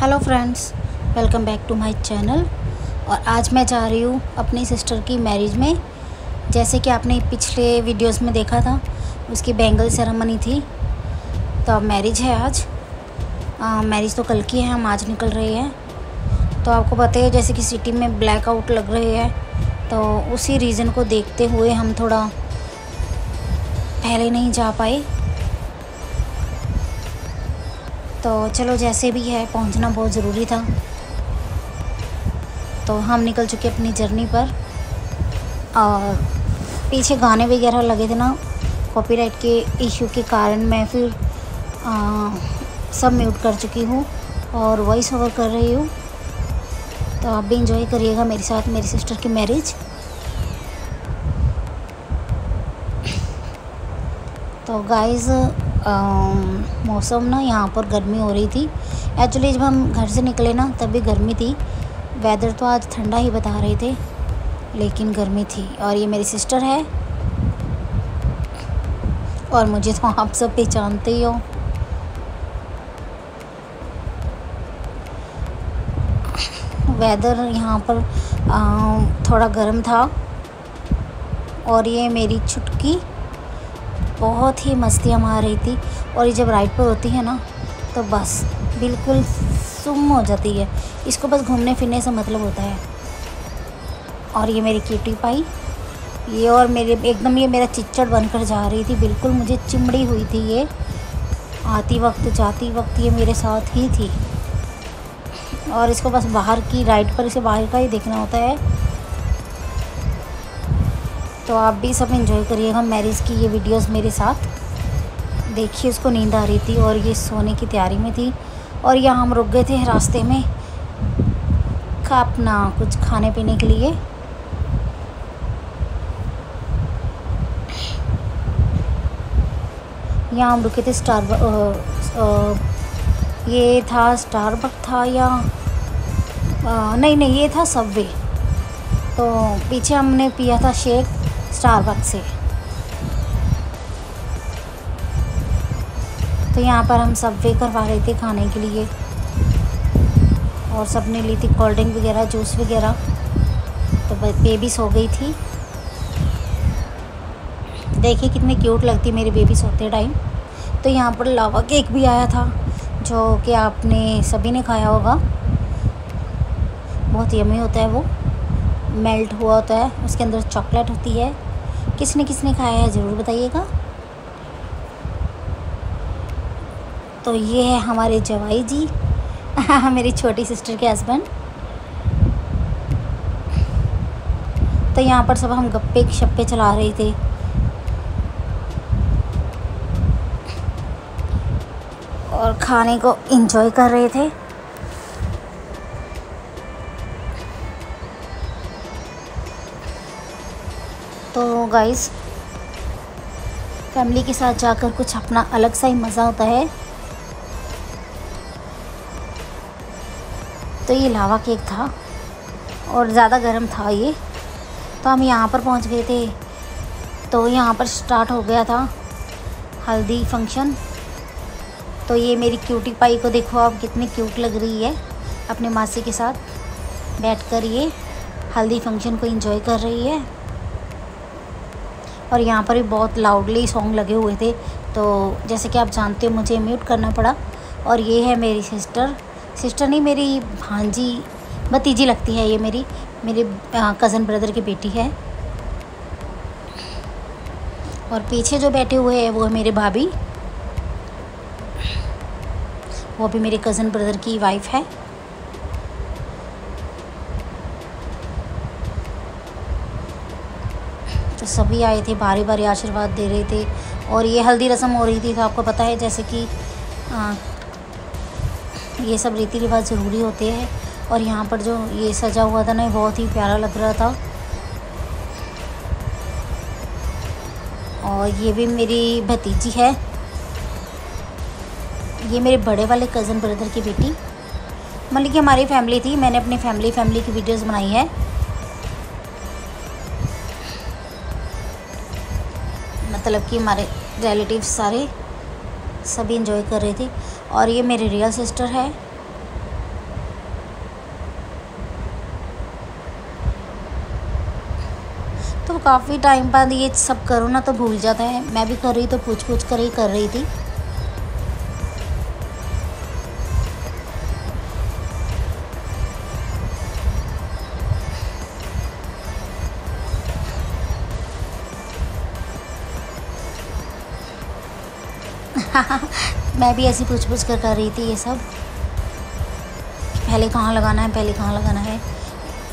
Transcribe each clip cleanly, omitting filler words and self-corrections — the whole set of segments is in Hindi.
Hello friends, welcome back to my channel. और आज मैं जा रही हूँ अपनी सिस्टर की मैरिज में। जैसे कि आपने पिछले वीडियोस में देखा था, उसकी बैंगल सेरेमनी थी। तो अब मैरिज है आज। मैरिज तो कल की है, हम आज निकल रहे हैं। तो आपको पता है जैसे कि सिटी में ब्लैकआउट लग रहे हैं, तो उसी रीज़न को देखते हुए हम थोड़ा पहले नहीं जा पाए। तो चलो, जैसे भी है पहुंचना बहुत ज़रूरी था। तो हम निकल चुके अपनी जर्नी पर। और पीछे गाने वगैरह लगे थे ना, कॉपीराइट के इशू के कारण मैं फिर सब म्यूट कर चुकी हूँ और वॉइस ओवर कर रही हूँ। तो आप भी इंजॉय करिएगा मेरे साथ मेरी सिस्टर की मैरिज। तो गाइज़, मौसम ना यहाँ पर गर्मी हो रही थी। एक्चुअली जब हम घर से निकले ना तब भी गर्मी थी। वेदर तो आज ठंडा ही बता रहे थे, लेकिन गर्मी थी। और ये मेरी सिस्टर है, और मुझे तो आप सब पहचानते ही हो। वेदर यहाँ पर थोड़ा गर्म था। और ये मेरी छुटकी बहुत ही मस्तियाँ मार रही थी। और ये जब राइड पर होती है ना तो बस बिल्कुल सुम हो जाती है। इसको बस घूमने फिरने से मतलब होता है। और ये मेरी क्यूटी पाई, ये और मेरे एकदम ये मेरा चिच्चड़ बनकर जा रही थी। बिल्कुल मुझे चिमड़ी हुई थी। ये आती वक्त जाती वक्त ये मेरे साथ ही थी। और इसको बस बाहर की राइड पर इसे बाहर का ही देखना होता है। तो आप भी सब एंजॉय करिएगा मैरिज की ये वीडियोस मेरे साथ। देखिए, उसको नींद आ रही थी और ये सोने की तैयारी में थी। और यहाँ हम रुक गए थे रास्ते में अपना कुछ खाने पीने के लिए। यहाँ हम रुके थे ये था स्टारबक था या नहीं, ये था सबवे। तो पीछे हमने पिया था शेक स्टारबक से। तो यहाँ पर हम सबवे करवा रहे थे खाने के लिए। और सब ने ली थी कोल्ड ड्रिंक वगैरह, जूस वगैरह। तो बेबी सो गई थी। देखिए कितनी क्यूट लगती मेरी बेबी सोते टाइम। तो यहाँ पर लावा केक भी आया था, जो कि आपने सभी ने खाया होगा। बहुत यम्मी होता है वो, मेल्ट हुआ होता है, उसके अंदर चॉकलेट होती है। किसने किसने खाया है ज़रूर बताइएगा। तो ये है हमारे जवाई जी मेरी छोटी सिस्टर के हस्बैंड। तो यहाँ पर सब हम गप्पे शप्पे चला रहे थे। और खाने को एंजॉय कर रहे थे। तो गाइस, फैमिली के साथ जाकर कुछ अपना अलग सा ही मज़ा होता है। तो ये लावा केक था और ज़्यादा गर्म था ये। तो हम यहाँ पर पहुँच गए थे। तो यहाँ पर स्टार्ट हो गया था हल्दी फंक्शन। तो ये मेरी क्यूटी पाई को देखो आप, कितनी क्यूट लग रही है अपने मासी के साथ बैठकर। ये हल्दी फंक्शन को एंजॉय कर रही है। और यहाँ पर भी बहुत लाउडली सॉन्ग लगे हुए थे। तो जैसे कि आप जानते हो मुझे म्यूट करना पड़ा। और ये है मेरी सिस्टर नहीं, मेरी भांजी भतीजी लगती है। ये मेरे कज़न ब्रदर की बेटी है। और पीछे जो बैठे हुए हैं वो है मेरे भाभी, वो भी मेरे कज़न ब्रदर की वाइफ है। तो सभी आए थे, बारी बारी आशीर्वाद दे रहे थे। और ये हल्दी रस्म हो रही थी। तो आपको पता है जैसे कि ये सब रीति रिवाज ज़रूरी होते हैं। और यहाँ पर जो ये सजा हुआ था ना, बहुत ही प्यारा लग रहा था। और ये भी मेरी भतीजी है, ये मेरे बड़े वाले कज़न ब्रदर की बेटी। मतलब कि हमारी फैमिली थी। मैंने अपनी फैमिली की वीडियोस बनाई है। मतलब कि हमारे रिलेटिव्स सारे सभी एंजॉय कर रहे थे। और ये मेरी रियल सिस्टर है। काफ़ी टाइम बाद ये सब करो ना तो भूल जाता है। मैं भी कर रही तो पूछ पूछ कर ही कर रही थी। मैं भी ऐसी पूछ पूछ कर रही थी ये सब, पहले कहाँ लगाना है, पहले कहाँ लगाना है।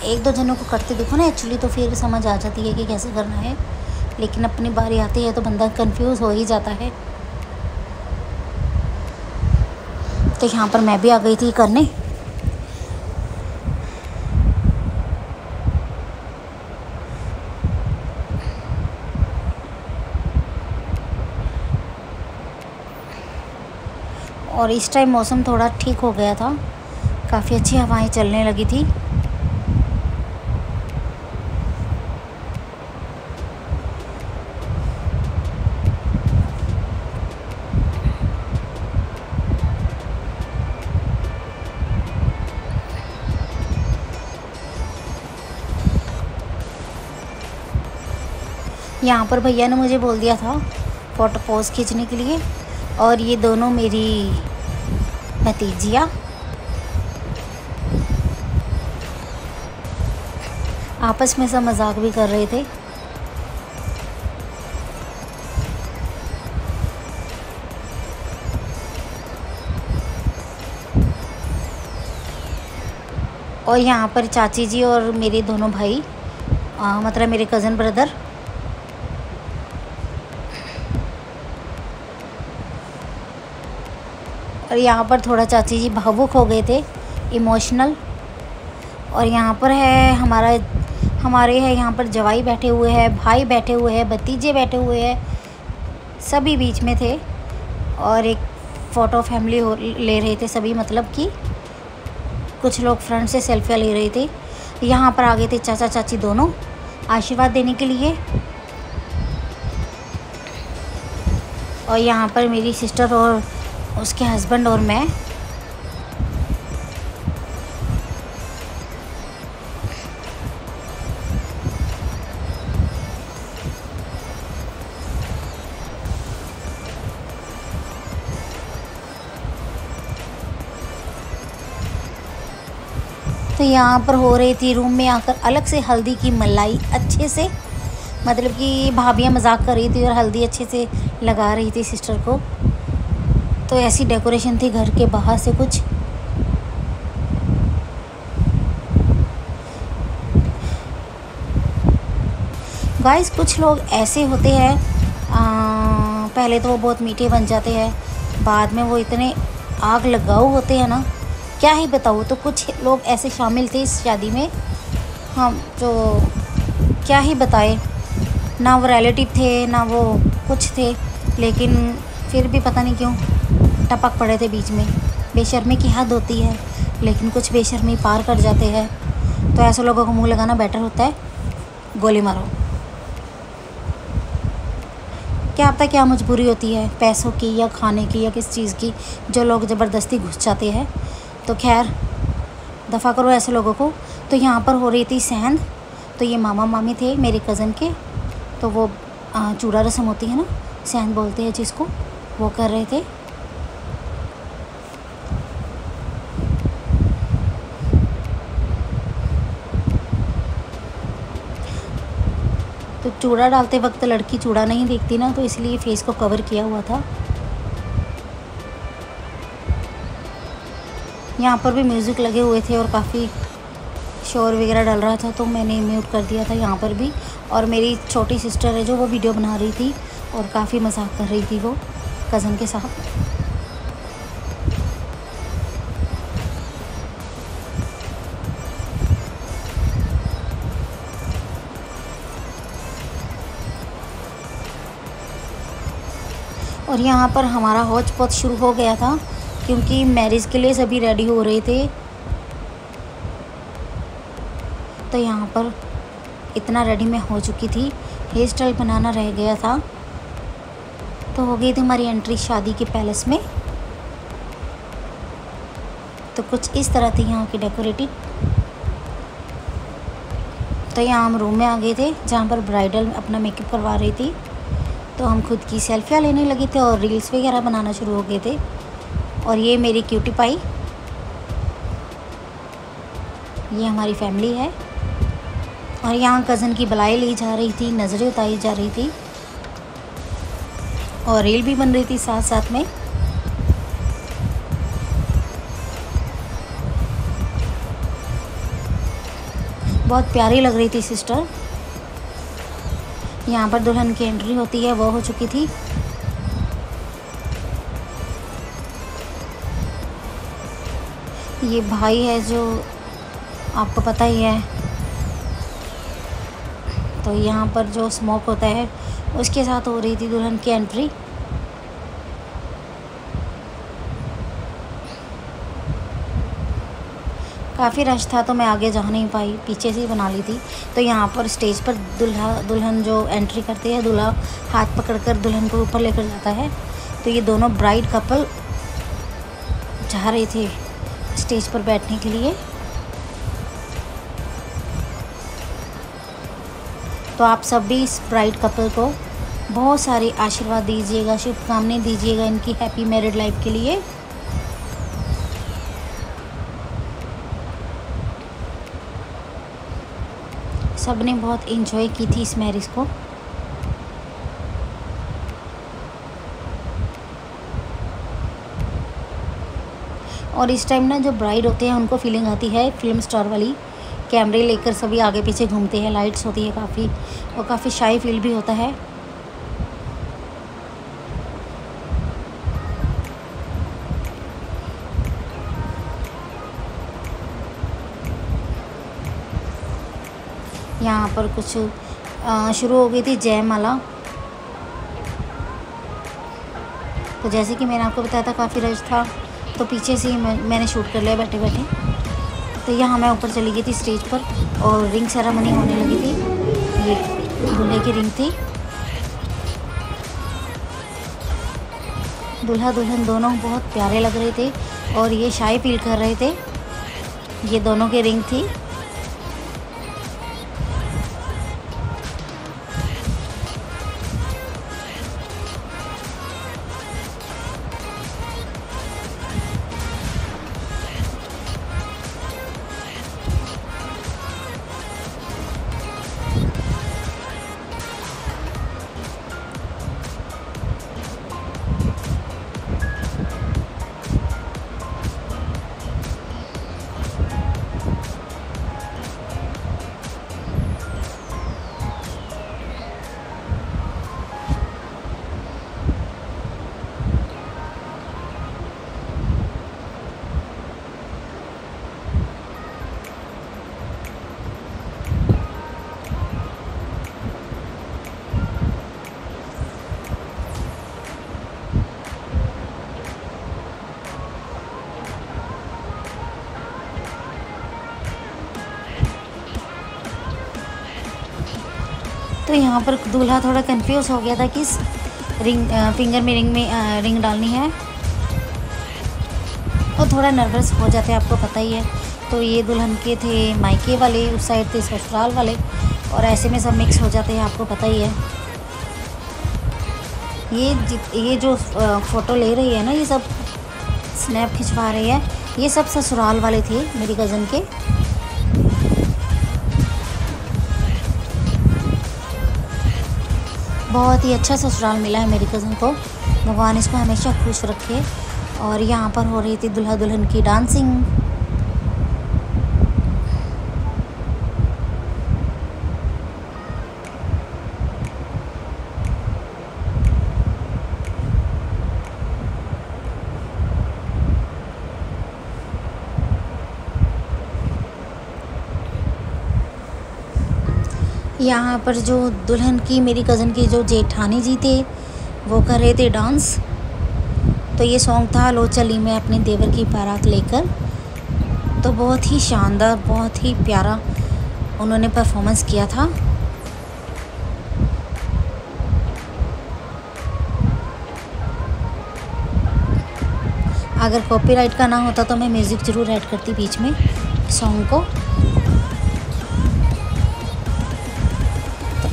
एक दो जनों को करते देखो ना एक्चुअली, तो फिर समझ आ जाती है कि कैसे करना है, लेकिन अपनी बारी आती है तो बंदा कंफ्यूज हो ही जाता है। तो यहाँ पर मैं भी आ गई थी करने। और इस टाइम मौसम थोड़ा ठीक हो गया था, काफ़ी अच्छी हवाएं चलने लगी थी। यहाँ पर भैया ने मुझे बोल दिया था फ़ोटो पोज खींचने के लिए, और ये दोनों मेरी भतीजियाँ आपस में सब मजाक भी कर रहे थे। और यहाँ पर चाची जी और मेरे दोनों भाई, मतलब मेरे कज़न ब्रदर, और यहाँ पर थोड़ा चाची जी भावुक हो गए थे, इमोशनल। और यहाँ पर है हमारे है यहाँ पर जवाई बैठे हुए हैं, भाई बैठे हुए हैं, भतीजे बैठे हुए हैं, सभी बीच में थे। और एक फ़ोटो फैमिली ले रहे थे सभी, मतलब कि कुछ लोग फ्रंट से सेल्फियाँ ले रहे थे। यहाँ पर आ गए थे चाचा चाची दोनों आशीर्वाद देने के लिए। और यहाँ पर मेरी सिस्टर और उसके हस्बैंड और मैं। तो यहाँ पर हो रही थी रूम में आकर अलग से हल्दी की मलाई अच्छे से, मतलब कि भाभियाँ मजाक कर रही थी और हल्दी अच्छे से लगा रही थी सिस्टर को। तो ऐसी डेकोरेशन थी घर के बाहर से कुछ। गाइस कुछ लोग ऐसे होते हैं, पहले तो वो बहुत मीठे बन जाते हैं, बाद में वो इतने आग लगाऊ होते हैं ना, क्या ही बताऊँ। तो कुछ लोग ऐसे शामिल थे इस शादी में, हम जो क्या ही बताए, ना वो रिलेटिव थे ना वो कुछ थे, लेकिन फिर भी पता नहीं क्यों टपक पड़े थे बीच में। बेशर्मी की हद होती है, लेकिन कुछ बेशर्मी पार कर जाते हैं। तो ऐसे लोगों को मुंह लगाना बेटर होता है, गोली मारो। क्या पता क्या मजबूरी होती है, पैसों की या खाने की या किस चीज़ की, जो लोग ज़बरदस्ती घुस जाते हैं। तो खैर दफ़ा करो ऐसे लोगों को। तो यहाँ पर हो रही थी सेंध। तो ये मामा मामी थे मेरे कज़न के, तो वो चूड़ा रस्म होती है ना, सेंध बोलते हैं जिसको, वो कर रहे थे। तो चूड़ा डालते वक्त लड़की चूड़ा नहीं देखती ना, तो इसलिए फेस को कवर किया हुआ था। यहाँ पर भी म्यूज़िक लगे हुए थे और काफ़ी शोर वगैरह डल रहा था, तो मैंने म्यूट कर दिया था यहाँ पर भी। और मेरी छोटी सिस्टर है जो वो वीडियो बना रही थी और काफ़ी मजाक कर रही थी वो कज़न के साथ। और यहाँ पर हमारा हौच पौच शुरू हो गया था, क्योंकि मैरिज के लिए सभी रेडी हो रहे थे। तो यहाँ पर इतना रेडी मैं हो चुकी थी, हेयर स्टाइल बनाना रह गया था। तो हो गई थी हमारी एंट्री शादी के पैलेस में। तो कुछ इस तरह थी यहाँ की डेकोरेटिव। तो यहाँ हम रूम में आ गए थे जहाँ पर ब्राइडल अपना मेकअप करवा रही थी। तो हम खुद की सेल्फियाँ लेने लगे थे और रील्स वगैरह बनाना शुरू हो गए थे। और ये मेरी क्यूटी पाई, ये हमारी फैमिली है। और यहाँ कज़न की बलाई ली जा रही थी, नज़रें उतारी जा रही थी और रील भी बन रही थी साथ साथ में। बहुत प्यारी लग रही थी सिस्टर। यहाँ पर दुल्हन की एंट्री होती है, वो हो चुकी थी। ये भाई है जो आपको पता ही है। तो यहाँ पर जो स्मोक होता है उसके साथ हो रही थी दुल्हन की एंट्री। काफ़ी रश था तो मैं आगे जा नहीं पाई, पीछे से ही बना ली थी। तो यहाँ पर स्टेज पर दुल्हन जो एंट्री करती है, दूल्हा हाथ पकड़कर दुल्हन को ऊपर लेकर जाता है। तो ये दोनों ब्राइड कपल जा रहे थे स्टेज पर बैठने के लिए। तो आप सब भी इस ब्राइड कपल को बहुत सारे आशीर्वाद दीजिएगा, शुभकामनाएं दीजिएगा इनकी हैप्पी मैरिड लाइफ के लिए। सब ने बहुत एंजॉय की थी इस मैरिज को। और इस टाइम ना जो ब्राइड होते हैं उनको फीलिंग आती है फिल्म स्टार वाली। कैमरे लेकर सभी आगे पीछे घूमते हैं, लाइट्स होती है काफ़ी, और काफ़ी शाई फील भी होता है। यहाँ पर कुछ शुरू हो गई थी जयमाला। तो जैसे कि मैंने आपको बताया था काफ़ी रश था, तो पीछे से ही मैंने शूट कर लिया बैठे बैठे। तो यहाँ मैं ऊपर चली गई थी स्टेज पर और रिंग सेरेमनी होने लगी थी। ये दूल्हे की रिंग थी। दूल्हा दुल्हन दोनों बहुत प्यारे लग रहे थे और ये शाय फील कर रहे थे। ये दोनों की रिंग थी। तो यहाँ पर दूल्हा थोड़ा कंफ्यूज हो गया था कि फिंगर में रिंग डालनी है, और थोड़ा नर्वस हो जाते हैं, आपको पता ही है। तो ये दुल्हन के थे मायके वाले, उस साइड थे ससुराल वाले, और ऐसे में सब मिक्स हो जाते हैं, आपको पता ही है। ये जो फ़ोटो ले रही है ना, ये सब स्नैप खिंचवा रही है, ये सब ससुराल वाले थे मेरी कज़न के। बहुत ही अच्छा ससुराल मिला है मेरी कज़न को, भगवान इसको हमेशा खुश रखे। और यहाँ पर हो रही थी दूल्हा दुल्हन की डांसिंग। यहाँ पर जो दुल्हन की मेरी कज़न की जो जेठानी जी थे वो कर रहे थे डांस। तो ये सॉन्ग था लो चली मैं अपने देवर की बारात लेकर। तो बहुत ही शानदार, बहुत ही प्यारा उन्होंने परफॉर्मेंस किया था। अगर कॉपीराइट का ना होता तो मैं म्यूज़िक ज़रूर ऐड करती बीच में सॉन्ग को।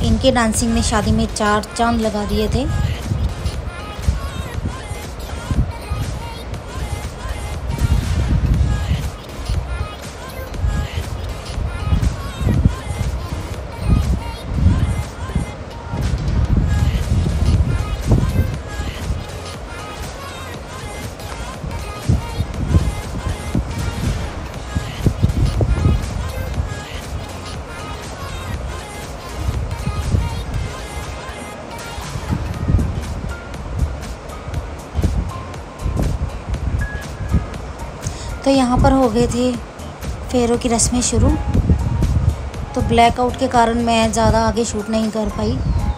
इनके डांसिंग ने शादी में 4 चांद लगा दिए थे। तो यहाँ पर हो गए थे फेरों की रस्में शुरू। तो ब्लैकआउट के कारण मैं ज़्यादा आगे शूट नहीं कर पाई,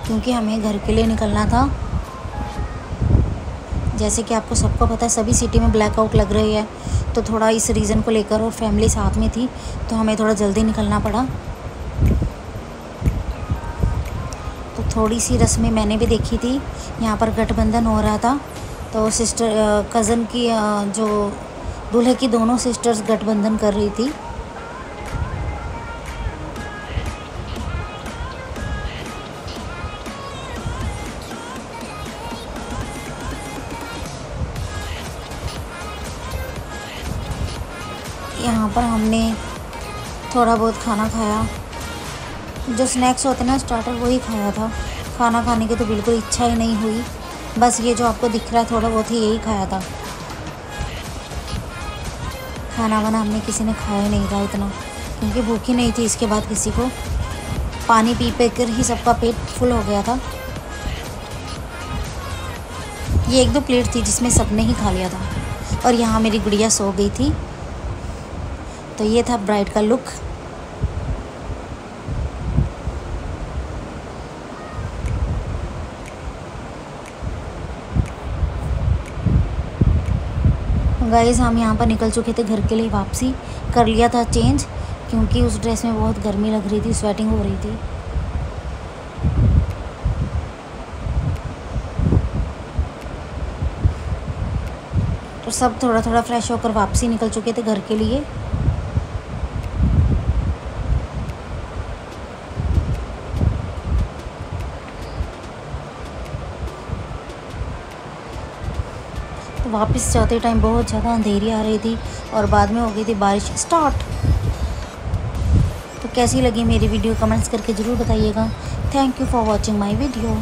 क्योंकि हमें घर के लिए निकलना था। जैसे कि आपको सबको पता है, सभी सिटी में ब्लैकआउट लग रही है, तो थोड़ा इस रीज़न को लेकर, और फैमिली साथ में थी तो हमें थोड़ा जल्दी निकलना पड़ा। तो थोड़ी सी रस्में मैंने भी देखी थी। यहाँ पर गठबंधन हो रहा था, तो सिस्टर कज़न की जो दूल्हे की दोनों सिस्टर्स गठबंधन कर रही थी। यहाँ पर हमने थोड़ा बहुत खाना खाया, जो स्नैक्स होते हैं ना स्टार्टर, वही खाया था। खाना खाने की तो बिल्कुल इच्छा ही नहीं हुई, बस ये जो आपको दिख रहा है थोड़ा बहुत ही यही खाया था। खाना वाना हमने किसी ने खाया नहीं था इतना, क्योंकि भूख ही नहीं थी इसके बाद किसी को। पानी पी पी कर ही सबका पेट फुल हो गया था। ये 1-2 प्लेट थी जिसमें सबने ही खा लिया था। और यहाँ मेरी गुड़िया सो गई थी। तो ये था ब्राइड का लुक। गाइस हम यहाँ पर निकल चुके थे घर के लिए वापसी। कर लिया था चेंज, क्योंकि उस ड्रेस में बहुत गर्मी लग रही थी, स्वेटिंग हो रही थी। तो सब थोड़ा थोड़ा फ्रेश होकर वापसी निकल चुके थे घर के लिए। तो वापस जाते टाइम बहुत ज़्यादा अंधेरी आ रही थी, और बाद में हो गई थी बारिश स्टार्ट। तो कैसी लगी मेरी वीडियो कमेंट्स करके ज़रूर बताइएगा। Thank you for watching my video.